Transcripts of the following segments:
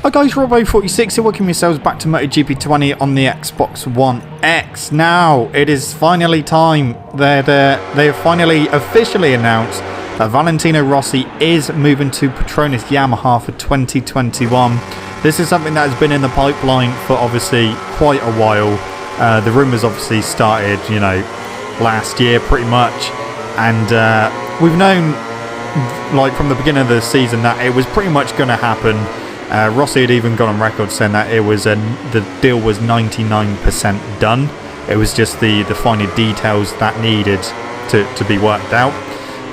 Hi guys, Robbo46 here, welcome yourselves back to MotoGP 20 on the Xbox One X. Now, it is finally time. They have finally officially announced that Valentino Rossi is moving to Petronas Yamaha for 2021. This is something that has been in the pipeline for obviously quite a while. The rumours obviously started, last year pretty much. And we've known, from the beginning of the season, that it was pretty much going to happen. Rossi had even gone on record saying that the deal was 99% done. It was just the finer details that needed to be worked out.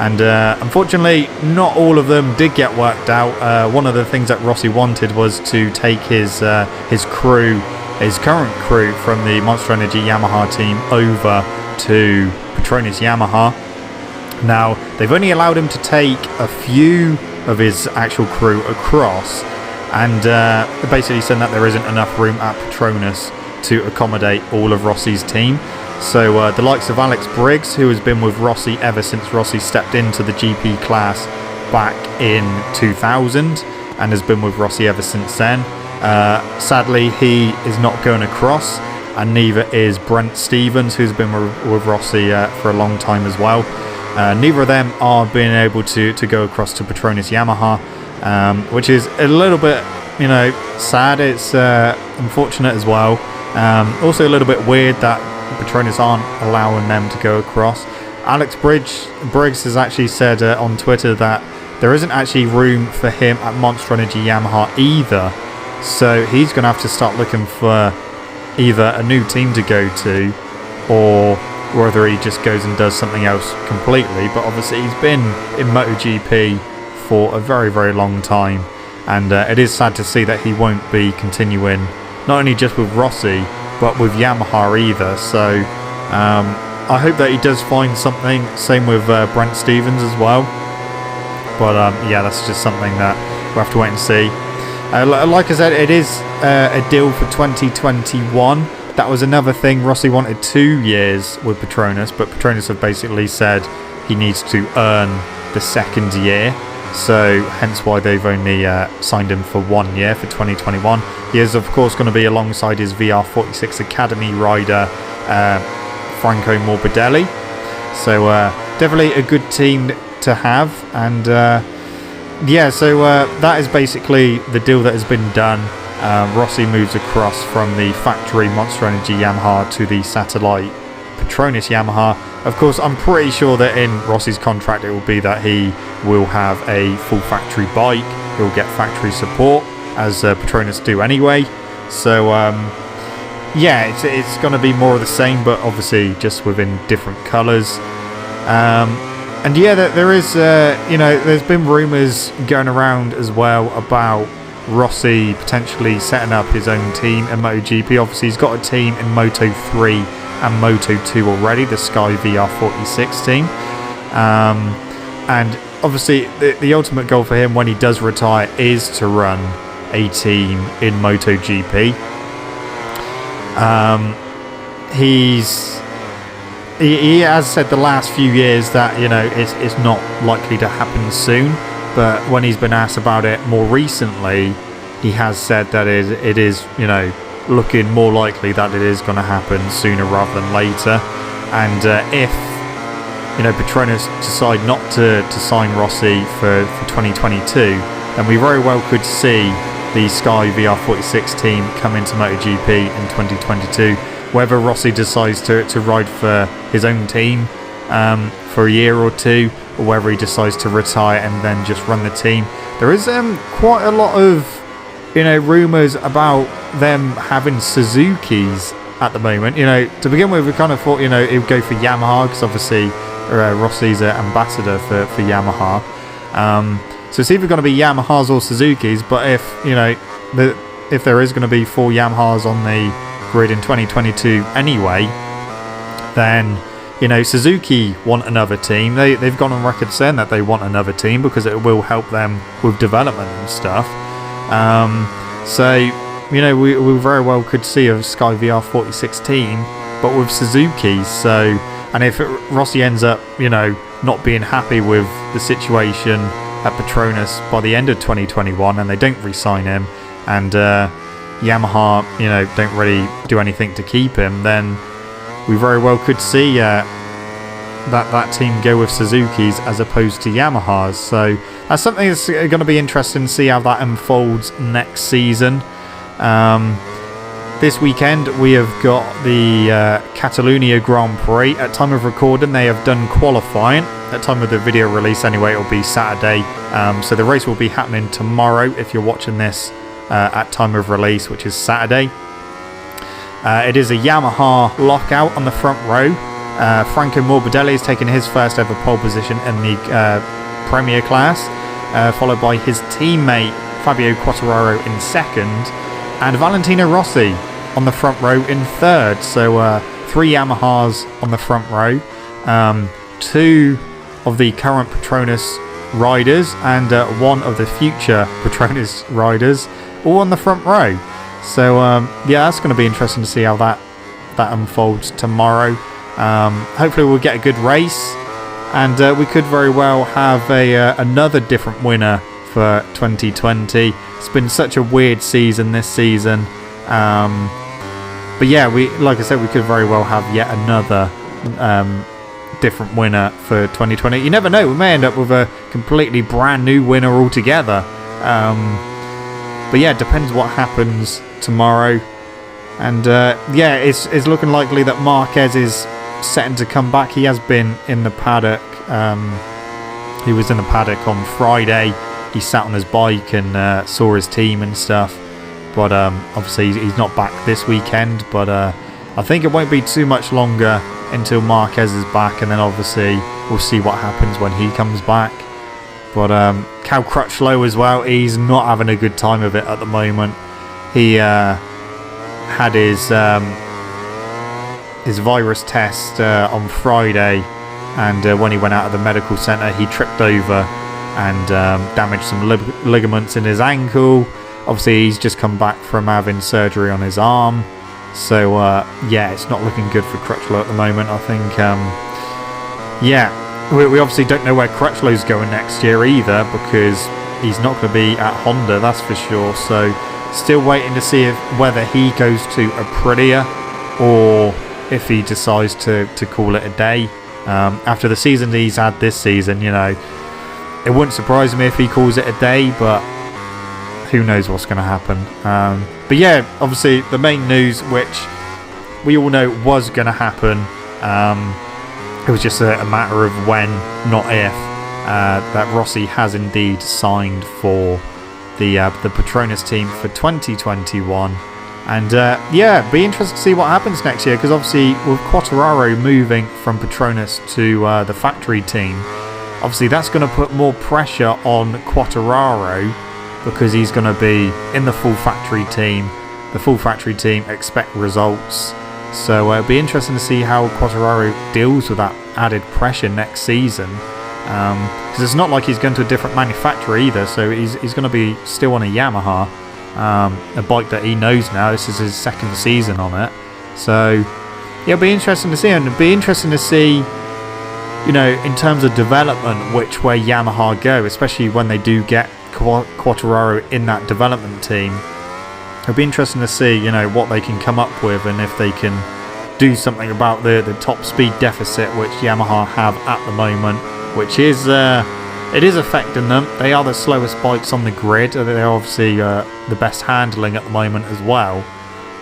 And unfortunately, not all of them did get worked out. One of the things that Rossi wanted was to take his crew, his current crew from the Monster Energy Yamaha team over to Petronas Yamaha. Now, they've only allowed him to take a few of his actual crew across, and basically saying that there isn't enough room at Petronas to accommodate all of Rossi's team. So the likes of Alex Briggs, who has been with Rossi ever since Rossi stepped into the GP class back in 2000 and has been with Rossi ever since then. Sadly, he is not going across, and neither is Brent Stevens, who's been with Rossi for a long time as well. Neither of them are being able to go across to Petronas Yamaha, which is a little bit, sad. It's unfortunate as well. Also a little bit weird that Petronas aren't allowing them to go across. Alex Briggs has actually said on Twitter that there isn't actually room for him at Monster Energy Yamaha either. So he's going to have to start looking for either a new team to go to, or whether he just goes and does something else completely. But obviously he's been in MotoGP for a very, very long time, and it is sad to see that he won't be continuing not only just with Rossi but with Yamaha either. So I hope that he does find something. Same with Brent Stevens as well. But yeah, that's just something that we'll have to wait and see. Like I said, it is a deal for 2021. That was another thing. Rossi wanted 2 years with Petronas, but Petronas have basically said he needs to earn the second year. So hence why they've only signed him for 1 year for 2021. He is of course going to be alongside his VR46 Academy rider Franco Morbidelli. So definitely a good team to have. And yeah, so that is basically the deal that has been done. Rossi moves across from the factory Monster Energy Yamaha to the satellite Petronas Yamaha. Of course, I'm pretty sure that in Rossi's contract it will be that he will have a full factory bike. He'll get factory support, as Petronas do anyway. So yeah, it's going to be more of the same, but obviously just within different colours. And yeah, there is there's been rumours going around as well about Rossi potentially setting up his own team in MotoGP. Obviously he's got a team in Moto3 and Moto2 already, the Sky VR46 team, and obviously the ultimate goal for him when he does retire is to run a team in MotoGP. He has said the last few years that it's not likely to happen soon, but when he's been asked about it more recently, he has said that it is looking more likely that it is going to happen sooner rather than later. And if Petronas decide not to sign Rossi for 2022, then we very well could see the Sky VR46 team come into MotoGP in 2022. Whether Rossi decides to ride for his own team for a year or two, or whether he decides to retire and then just run the team. There is quite a lot of rumours about them having Suzukis at the moment. To begin with, we kind of thought it would go for Yamaha, because obviously Rossi's an ambassador for Yamaha. So it's either going to be Yamahas or Suzukis. But if there is going to be 4 Yamahas on the grid in 2022 anyway, then Suzuki want another team. They've gone on record saying that they want another team because it will help them with development and stuff. So we very well could see a Sky VR46 team, but with Suzuki. So, and if Rossi ends up not being happy with the situation at Petronas by the end of 2021 and they don't re-sign him, and Yamaha, don't really do anything to keep him, then we very well could see that team go with Suzuki's as opposed to Yamaha's. So that's something that's going to be interesting to see how that unfolds next season. This weekend we have got the Catalunya Grand Prix. At time of recording, they have done qualifying. At time of the video release anyway, it'll be Saturday. So the race will be happening tomorrow if you're watching this at time of release, which is Saturday. It is a Yamaha lockout on the front row. Franco Morbidelli is taking his first ever pole position in the Premier class, followed by his teammate Fabio Quartararo in second, and Valentino Rossi on the front row in third. So 3 Yamahas on the front row, 2 of the current Petronas riders and 1 of the future Petronas riders, all on the front row. So yeah, that's going to be interesting to see how that unfolds tomorrow. Hopefully we'll get a good race, and we could very well have another different winner for 2020. It's been such a weird season this season, but yeah, like I said, we could very well have yet another different winner for 2020. You never know, we may end up with a completely brand new winner altogether. But yeah, it depends what happens tomorrow. And yeah, it's looking likely that Marquez is setting to come back. He has been in the paddock. He was in the paddock on Friday. He sat on his bike and saw his team and stuff. But obviously he's not back this weekend. But I think it won't be too much longer until Marquez is back, and then obviously we'll see what happens when he comes back. But Cal Crutchlow as well, he's not having a good time of it at the moment. He had his virus test on Friday, and when he went out of the medical centre, he tripped over and damaged some ligaments in his ankle. Obviously he's just come back from having surgery on his arm, so yeah, it's not looking good for Crutchlow at the moment. I think yeah, we obviously don't know where Crutchlow's going next year either, because he's not going to be at Honda, that's for sure. So still waiting to see whether he goes to Aprilia or if he decides to call it a day. After the season he's had this season, it wouldn't surprise me if he calls it a day, but who knows what's going to happen. But yeah, obviously the main news, which we all know was going to happen, it was just a matter of when, not if, that Rossi has indeed signed for the Petronas team for 2021. And yeah, be interested to see what happens next year, because obviously with Quartararo moving from Petronas to the factory team, obviously that's going to put more pressure on Quartararo, because he's going to be in the full factory team. The full factory team expect results. So it'll be interesting to see how Quartararo deals with that added pressure next season. Because it's not like he's going to a different manufacturer either, so he's going to be still on a Yamaha, a bike that he knows now. This is his second season on it. So yeah, it'll be interesting to see, and it'll be interesting to see, in terms of development, which way Yamaha go, especially when they do get Quartararo in that development team. It'll be interesting to see, what they can come up with, and if they can do something about the top speed deficit which Yamaha have at the moment, which is it is affecting them. They are the slowest bikes on the grid. They're obviously the best handling at the moment as well.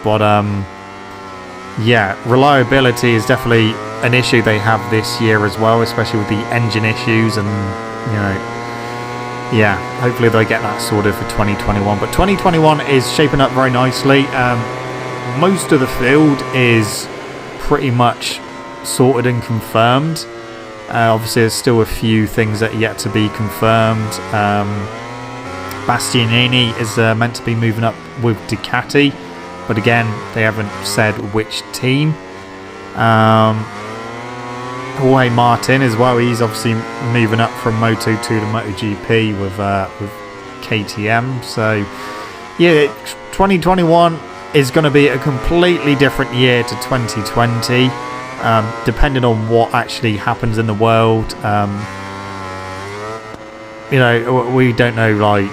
But yeah, reliability is definitely an issue they have this year as well, especially with the engine issues, and yeah, hopefully they'll get that sorted for 2021. But 2021 is shaping up very nicely. Most of the field is pretty much sorted and confirmed. Obviously there's still a few things that are yet to be confirmed. Bastianini is meant to be moving up with Ducati, but again, they haven't said which team. Jorge Martin as well, he's obviously moving up from Moto2 to MotoGP with KTM. So yeah, 2021 is going to be a completely different year to 2020, depending on what actually happens in the world. We don't know, like,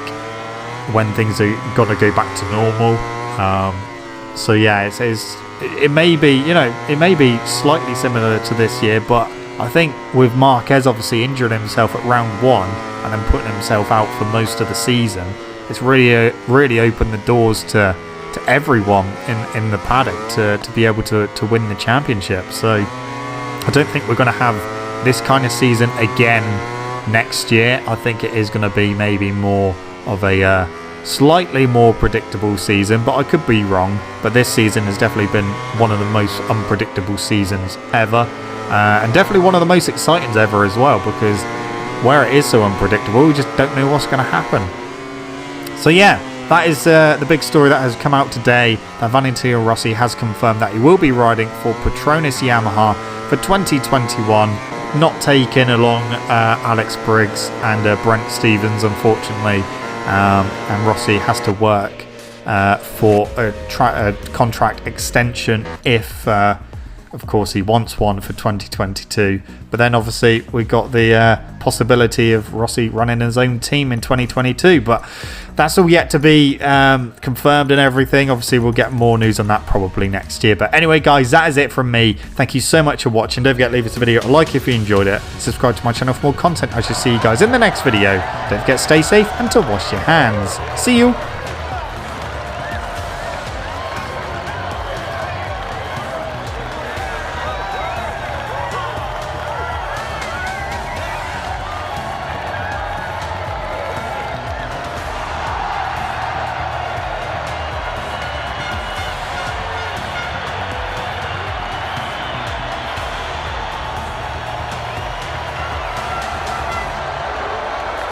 when things are got to go back to normal. So yeah, it may be, you know, it may be slightly similar to this year, but I think with Marquez obviously injuring himself at round 1 and then putting himself out for most of the season, it's really opened the doors to everyone in the paddock to be able to win the championship. So I don't think we're going to have this kind of season again next year. I think it is going to be maybe more of a slightly more predictable season, but I could be wrong. But this season has definitely been one of the most unpredictable seasons ever, and definitely one of the most exciting ever as well, because where it is so unpredictable, we just don't know what's going to happen. So yeah, that is the big story that has come out today, that Valentino Rossi has confirmed that he will be riding for Petronas Yamaha for 2021, not taking along Alex Briggs and Brent Stevens, unfortunately. And Rossi has to work for a contract extension if, of course, he wants one for 2022. But then obviously we got the possibility of Rossi running his own team in 2022. But that's all yet to be confirmed and everything. Obviously we'll get more news on that probably next year. But anyway, guys, that is it from me. Thank you so much for watching. Don't forget to leave us a video a like if you enjoyed it. Subscribe to my channel for more content. I shall see you guys in the next video. Don't forget to stay safe and to wash your hands. See you.